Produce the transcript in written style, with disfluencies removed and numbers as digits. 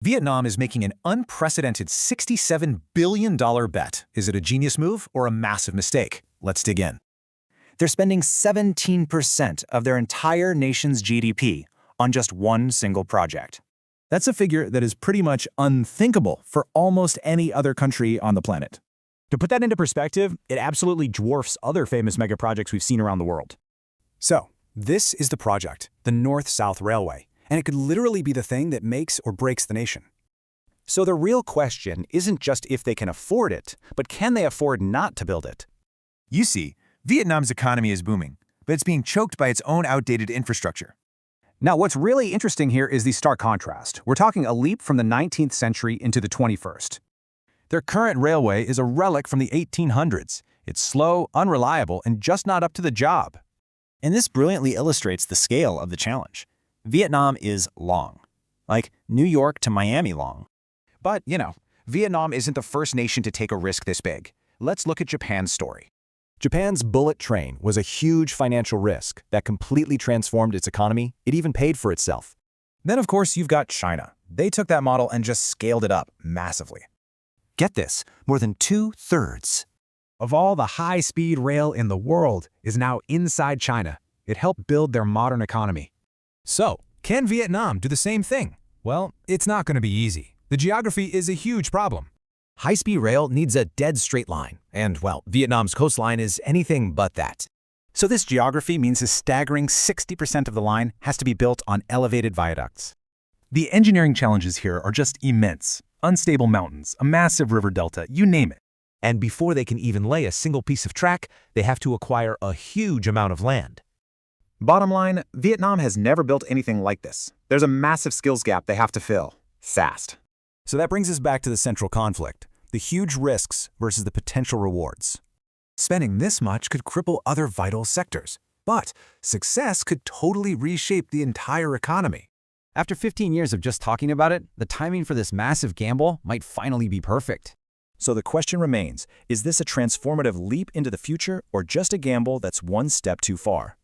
Vietnam is making an unprecedented $67 billion bet. Is it a genius move or a massive mistake? Let's dig in. They're spending 17% of their entire nation's GDP on just one single project. That's a figure that is pretty much unthinkable for almost any other country on the planet. To put that into perspective, it absolutely dwarfs other famous mega projects we've seen around the world. So, this is the project, the North-South Railway, and it could literally be the thing that makes or breaks the nation. So the real question isn't just if they can afford it, but can they afford not to build it? You see, Vietnam's economy is booming, but it's being choked by its own outdated infrastructure. Now, what's really interesting here is the stark contrast. We're talking a leap from the 19th century into the 21st. Their current railway is a relic from the 1800s. It's slow, unreliable, and just not up to the job. And this brilliantly illustrates the scale of the challenge. Vietnam is long, like New York to Miami long. But, Vietnam isn't the first nation to take a risk this big. Let's look at Japan's story. Japan's bullet train was a huge financial risk that completely transformed its economy. It even paid for itself. Then, of course, you've got China. They took that model and just scaled it up massively. Get this, more than 2/3 of all the high-speed rail in the world is now inside China. It helped build their modern economy. So, can Vietnam do the same thing? Well, it's not going to be easy. The geography is a huge problem. High-speed rail needs a dead straight line, and, well, Vietnam's coastline is anything but that. So this geography means a staggering 60% of the line has to be built on elevated viaducts. The engineering challenges here are just immense. Unstable mountains, a massive river delta, you name it. And before they can even lay a single piece of track, they have to acquire a huge amount of land. Bottom line, Vietnam has never built anything like this. There's a massive skills gap they have to fill, fast. So that brings us back to the central conflict, the huge risks versus the potential rewards. Spending this much could cripple other vital sectors, but success could totally reshape the entire economy. After 15 years of just talking about it, the timing for this massive gamble might finally be perfect. So the question remains, is this a transformative leap into the future or just a gamble that's one step too far?